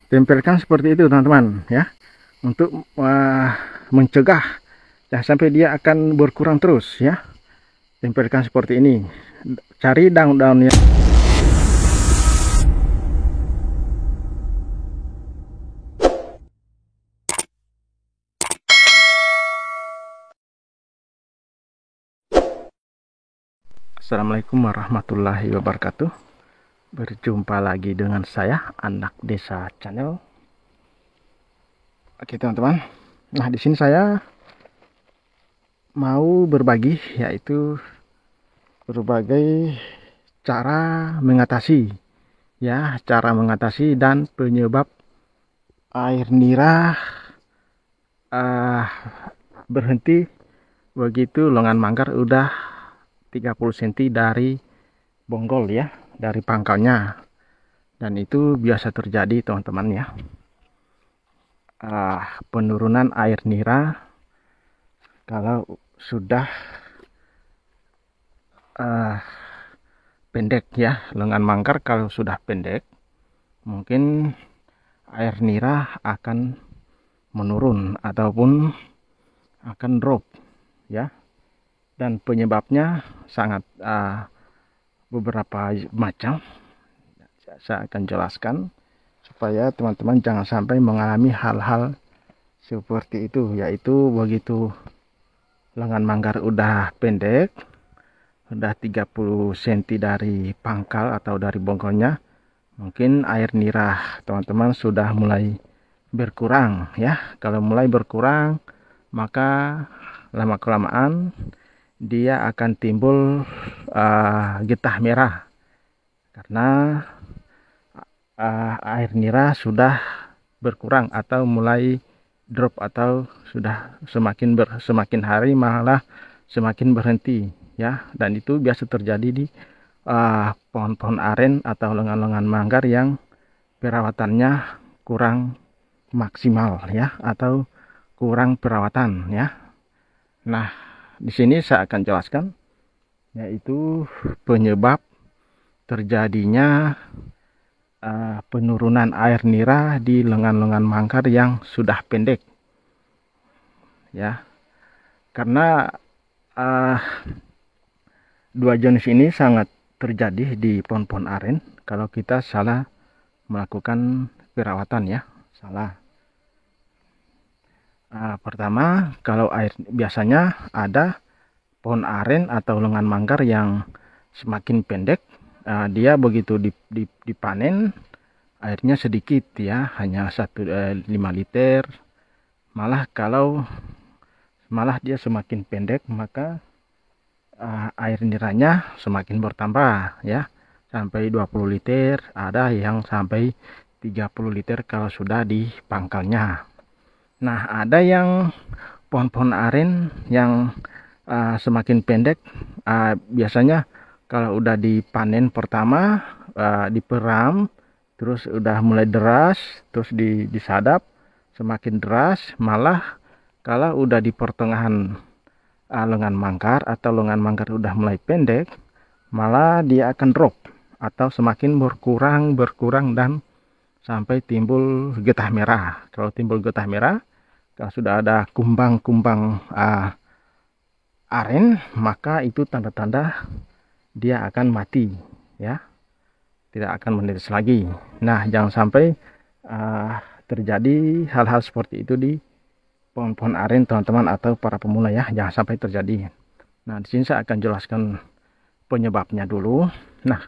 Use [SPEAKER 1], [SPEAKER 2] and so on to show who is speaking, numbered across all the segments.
[SPEAKER 1] tempelkan seperti itu teman-teman ya, untuk mencegah jangan sampai dia akan berkurang terus ya. Tempelkan seperti ini, cari daun-daunnya. Assalamualaikum warahmatullahi wabarakatuh. Berjumpa lagi dengan saya, Anak Desa Channel. Oke teman-teman, nah di sini saya mau berbagi, yaitu berbagai cara mengatasi dan penyebab air nira berhenti begitu lengan manggar udah 30 cm dari bonggol ya, dari pangkalnya. Dan itu biasa terjadi teman-teman ya, penurunan air nira kalau sudah pendek ya. Lengan manggar kalau sudah pendek, mungkin air nira akan menurun ataupun akan drop ya. Dan penyebabnya sangat beberapa macam. Saya akan jelaskan supaya teman-teman jangan sampai mengalami hal-hal seperti itu, yaitu begitu lengan manggar udah pendek, udah 30 cm dari pangkal atau dari bonggolnya, mungkin air nira teman-teman sudah mulai berkurang ya. Kalau mulai berkurang, maka lama-kelamaan dia akan timbul getah merah, karena air nira sudah berkurang atau mulai drop, atau sudah semakin hari malah semakin berhenti ya. Dan itu biasa terjadi di pohon-pohon aren atau lengan-lengan manggar yang perawatannya kurang maksimal ya, atau kurang perawatan ya. Nah, di sini saya akan jelaskan, yaitu penyebab terjadinya penurunan air nira di lengan-lengan manggar yang sudah pendek ya. Karena dua jenis ini sangat terjadi di pohon-pohon aren kalau kita salah melakukan perawatan ya, salah. Pertama, kalau air biasanya ada pohon aren atau lengan manggar yang semakin pendek, dia begitu dipanen airnya sedikit ya, hanya 5 liter. Malah dia semakin pendek, maka air niranya semakin bertambah ya, sampai 20 liter, ada yang sampai 30 liter kalau sudah di pangkalnya. Nah, ada yang pohon-pohon aren yang semakin pendek, biasanya kalau udah dipanen pertama, diperam, terus udah mulai deras, terus disadap, semakin deras. Malah kalau udah di pertengahan lengan manggar atau lengan manggar udah mulai pendek, malah dia akan drop atau semakin berkurang dan sampai timbul getah merah. Kalau timbul getah merah, kalau sudah ada kumbang-kumbang aren, maka itu tanda-tanda dia akan mati ya, tidak akan menetes lagi. Nah, jangan sampai terjadi hal-hal seperti itu di pohon-pohon aren teman-teman, atau para pemula ya, jangan sampai terjadi. Nah, di sini saya akan jelaskan penyebabnya dulu. Nah,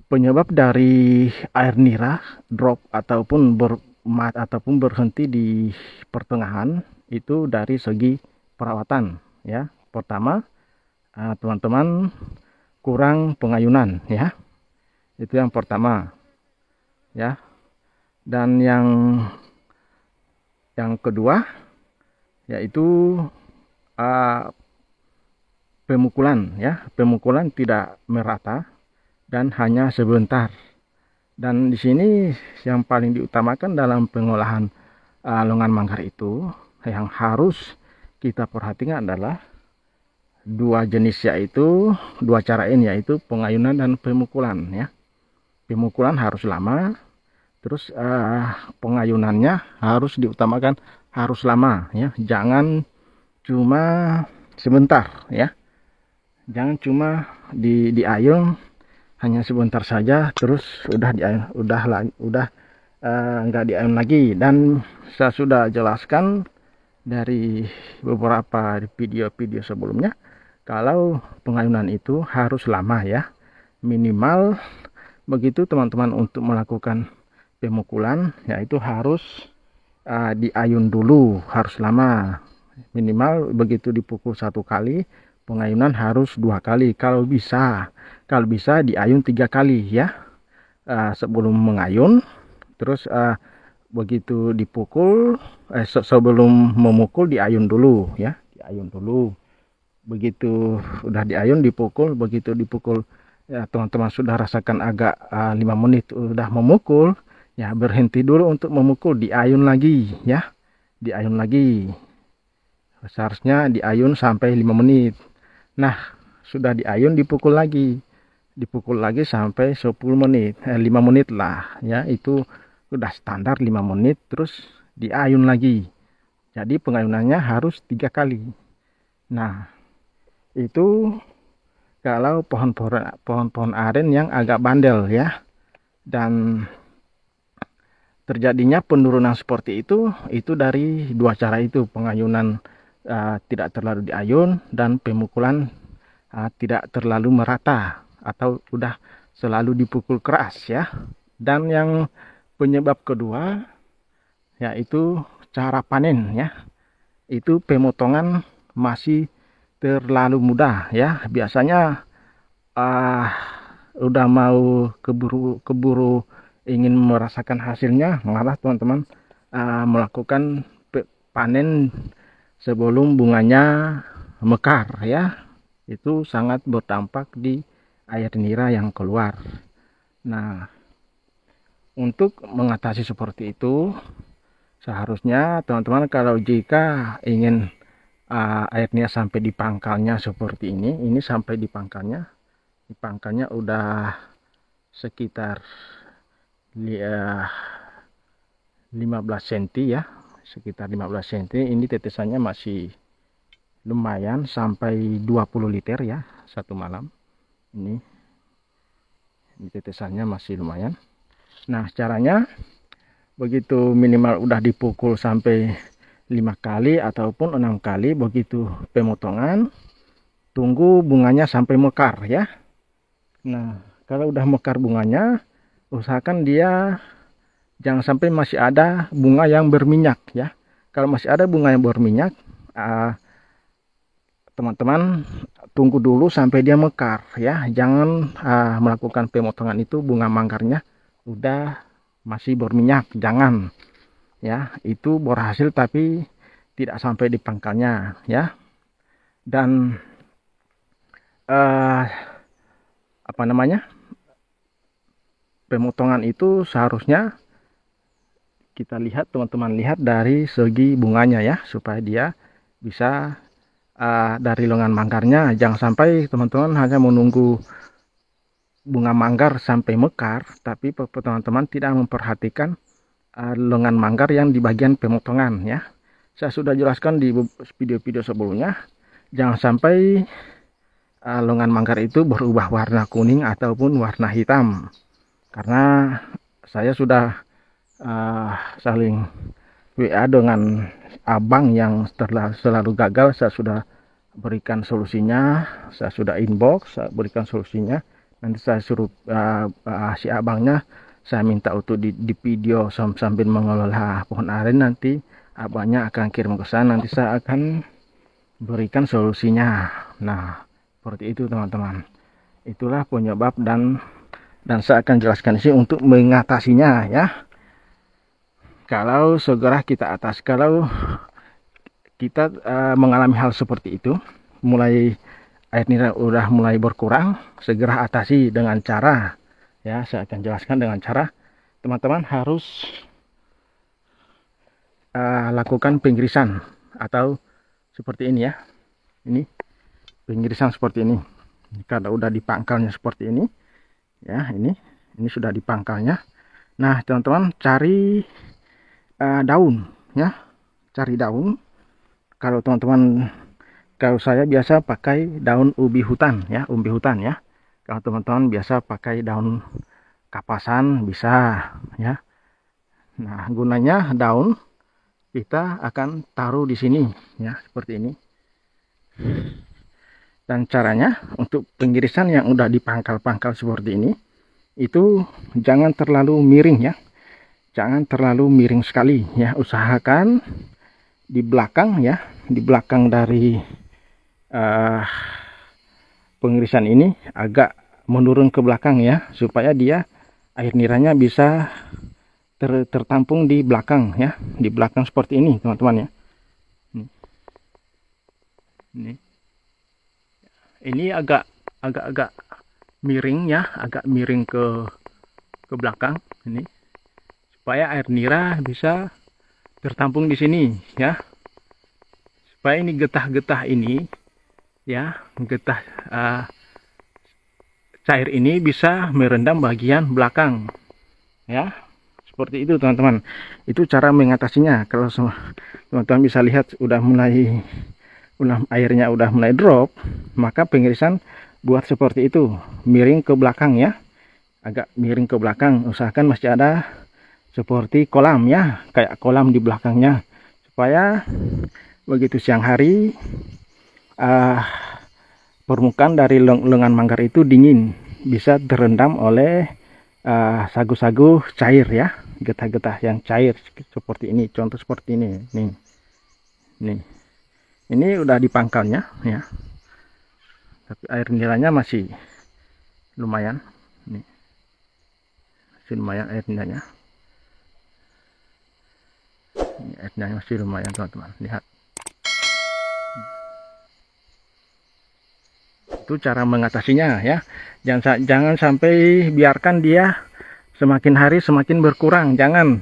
[SPEAKER 1] penyebab dari air nira drop ataupun berhenti di pertengahan itu dari segi perawatan ya. Pertama, teman-teman kurang pengayunan ya, itu yang pertama ya. Dan yang kedua yaitu pemukulan ya, pemukulan tidak merata dan hanya sebentar. Dan di sini yang paling diutamakan dalam pengolahan lengan manggar itu, yang harus kita perhatikan adalah dua jenis, yaitu dua cara ini, yaitu pengayunan dan pemukulan ya. Pemukulan harus lama, Terus pengayunannya harus diutamakan, harus lama ya, jangan cuma sebentar ya, jangan cuma diayun hanya sebentar saja terus udah diayun, udah nggak diayun lagi. Dan saya sudah jelaskan dari beberapa video-video sebelumnya kalau pengayunan itu harus lama ya, minimal begitu teman-teman untuk melakukan pemukulan yaitu harus diayun dulu, harus lama, minimal begitu dipukul 1 kali pengayunan harus 2 kali, kalau bisa diayun 3 kali ya, sebelum mengayun. Terus begitu dipukul sebelum memukul diayun dulu ya, diayun dulu. Begitu udah diayun dipukul, begitu dipukul ya teman-teman sudah rasakan agak 5 menit udah memukul ya, berhenti dulu untuk memukul, diayun lagi ya, diayun lagi. Seharusnya diayun sampai 5 menit. Nah, sudah diayun dipukul lagi sampai 10 menit, 5 menit lah ya, itu sudah standar 5 menit. Terus diayun lagi, jadi pengayunannya harus 3 kali. Nah, itu kalau pohon-pohon aren yang agak bandel ya, dan terjadinya penurunan seperti itu dari 2 cara itu, pengayunan tidak terlalu diayun dan pemukulan tidak terlalu merata atau udah selalu dipukul keras ya. Dan yang penyebab kedua yaitu cara panen ya, itu pemotongan masih terlalu mudah ya. Biasanya udah mau keburu ingin merasakan hasilnya, malah teman-teman melakukan panen sebelum bunganya mekar ya. Itu sangat berdampak di air nira yang keluar. Nah, untuk mengatasi seperti itu, seharusnya teman-teman kalau jika ingin air nira sampai di pangkalnya seperti ini sampai di pangkalnya udah sekitar 15 cm ya, sekitar 15 cm. Ini tetesannya masih lumayan, sampai 20 liter ya satu malam. Ini tetesannya masih lumayan. Nah, caranya begitu minimal udah dipukul sampai 5 kali ataupun 6 kali begitu pemotongan, tunggu bunganya sampai mekar ya. Nah, kalau udah mekar bunganya, usahakan dia jangan sampai masih ada bunga yang berminyak ya. Kalau masih ada bunga yang berminyak, teman-teman tunggu dulu sampai dia mekar ya. Jangan melakukan pemotongan itu bunga manggarnya udah masih berminyak, jangan ya. Itu berhasil tapi tidak sampai di pangkalnya ya. Dan pemotongan itu seharusnya kita lihat, teman-teman lihat dari segi bunganya ya, supaya dia bisa dari lengan manggarnya. Jangan sampai teman-teman hanya menunggu bunga manggar sampai mekar, tapi teman-teman tidak memperhatikan lengan manggar yang di bagian pemotongan ya. Saya sudah jelaskan di video-video sebelumnya, jangan sampai lengan manggar itu berubah warna kuning ataupun warna hitam, karena saya sudah saling WA dengan abang yang selalu gagal. Saya sudah berikan solusinya, saya sudah inbox, saya berikan solusinya. Nanti saya suruh si abangnya, saya minta untuk di video sambil mengelola pohon aren. Nanti abangnya akan kirim ke sana, nanti saya akan berikan solusinya. Nah, seperti itu teman-teman. Itulah penyebab dan saya akan jelaskan sih untuk mengatasinya ya. Kalau segera kita atas, kalau kita mengalami hal seperti itu, mulai air nira udah mulai berkurang, segera atasi dengan cara ya, saya akan jelaskan dengan cara teman-teman harus lakukan penggirisan atau seperti ini ya. Ini penggirisan seperti ini. Kalau udah di pangkalnya seperti ini ya, ini sudah di pangkalnya. Nah, teman-teman, cari daun ya, cari daun. Kalau teman-teman, kalau saya biasa pakai daun ubi hutan ya, umbi hutan ya. Kalau teman-teman biasa pakai daun kapasan bisa ya. Nah, gunanya daun kita akan taruh di sini ya, seperti ini. Dan caranya untuk pengirisan yang udah dipangkal-pangkal seperti ini, itu jangan terlalu miring ya. Jangan terlalu miring sekali ya. Usahakan di belakang ya, di belakang dari pengirisan ini agak menurun ke belakang ya, supaya dia air niranya bisa tertampung di belakang ya, di belakang seperti ini teman-teman ya. Ini agak miring ya, agak miring ke belakang ini, supaya air nira bisa tertampung di sini ya, supaya ini getah-getah ini ya, getah cair ini bisa merendam bagian belakang ya, seperti itu teman-teman. Itu cara mengatasinya. Kalau teman-teman bisa lihat airnya udah mulai drop, maka pengirisan buat seperti itu, miring ke belakang ya, agak miring ke belakang. Usahakan masih ada seperti kolam ya, kayak kolam di belakangnya, supaya begitu siang hari permukaan dari lengan manggar itu dingin, bisa terendam oleh sagu-sagu cair ya, getah-getah yang cair seperti ini. Contoh seperti ini nih, ini udah dipangkalnya ya, tapi air niranya masih lumayan nih, masih lumayan air niranya. Ini air niranya masih lumayan teman-teman, lihat. Itu cara mengatasinya ya. Jangan sampai biarkan dia semakin hari semakin berkurang. Jangan.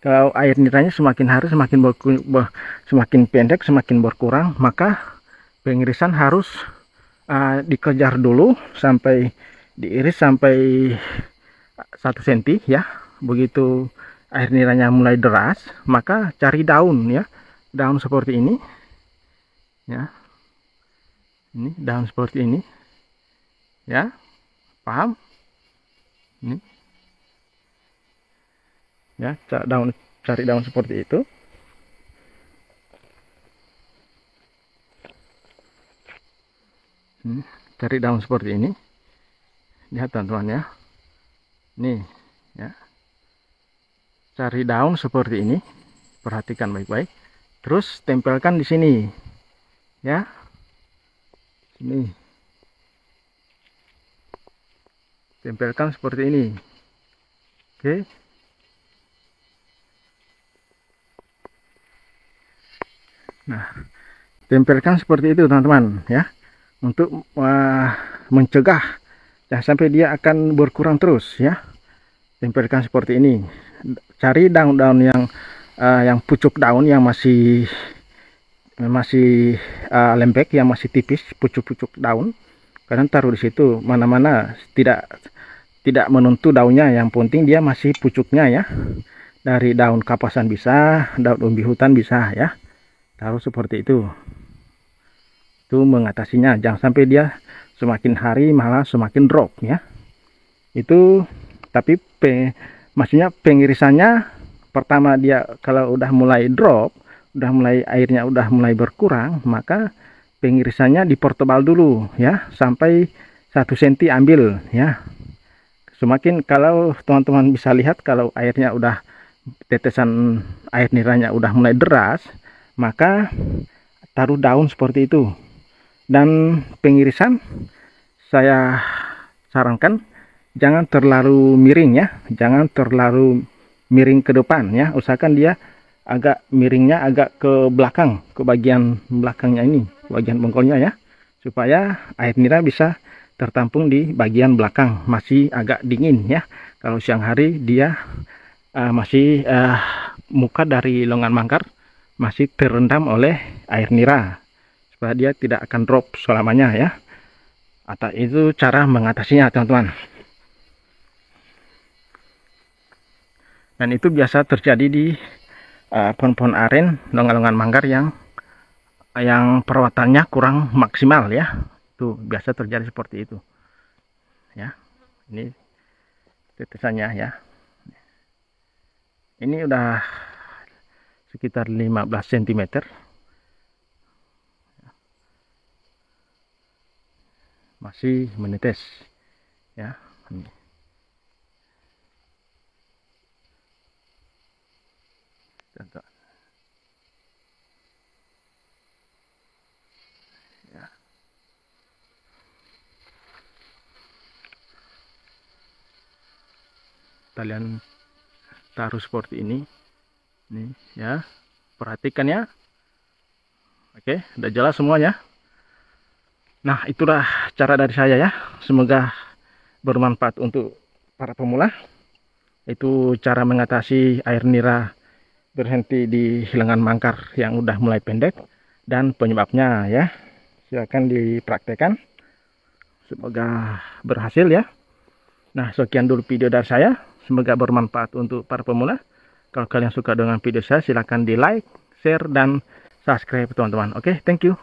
[SPEAKER 1] Kalau air niranya semakin hari semakin pendek, semakin berkurang, maka pengirisan harus dikejar dulu sampai diiris sampai 1 cm ya. Begitu air niranya mulai deras, maka cari daun ya, daun seperti ini ya. Ini daun seperti ini ya, paham ini ya, cari daun seperti itu. Cari daun seperti ini, lihat teman-teman ya, nih ya, cari daun seperti ini, perhatikan baik-baik, terus tempelkan di sini ya, ini tempelkan seperti ini. Oke, nah tempelkan seperti itu teman-teman ya, untuk mencegah jangan sampai dia akan berkurang terus ya. Tempelkan seperti ini. Cari daun-daun yang pucuk daun yang masih lembek, yang masih tipis, pucuk-pucuk daun. Kalian taruh di situ, mana-mana tidak menentu daunnya, yang penting dia masih pucuknya ya. Dari daun kapasan bisa, daun umbi hutan bisa ya. Taruh seperti itu. Itu mengatasinya. Jangan sampai dia semakin hari malah semakin drop ya. Itu tapi maksudnya pengirisannya pertama, dia kalau udah mulai drop, airnya udah mulai berkurang, maka pengirisannya dipertebal dulu ya, sampai 1 cm ambil ya. Semakin, kalau teman-teman bisa lihat, kalau airnya udah, tetesan air niranya udah mulai deras, maka taruh daun seperti itu. Dan pengirisan saya sarankan jangan terlalu miring ya, jangan terlalu miring ke depan ya, usahakan dia agak miringnya agak ke belakang, ke bagian belakangnya ini, bagian bengkolnya ya, supaya air nira bisa tertampung di bagian belakang, masih agak dingin ya. Kalau siang hari dia masih muka dari lengan manggar masih terendam oleh air nira, supaya dia tidak akan drop selamanya ya. Atau itu cara mengatasinya teman-teman. Dan itu biasa terjadi di pohon-pohon aren, longan-longan manggar yang perawatannya kurang maksimal ya. Itu biasa terjadi seperti itu. Ya. Ini tetesannya ya. Ini udah sekitar 15 cm. Masih menetes ya. Contoh. Ya. Kalian taruh seperti ini. Nih ya. Perhatikan ya. Oke, udah jelas semuanya. Nah, itulah cara dari saya ya. Semoga bermanfaat untuk para pemula. Itu cara mengatasi air nira berhenti di hilangan mangkar yang udah mulai pendek dan penyebabnya ya. Silakan dipraktekkan. Semoga berhasil ya. Nah, sekian dulu video dari saya. Semoga bermanfaat untuk para pemula. Kalau kalian suka dengan video saya, silakan di like, share, dan subscribe teman-teman. Oke, thank you.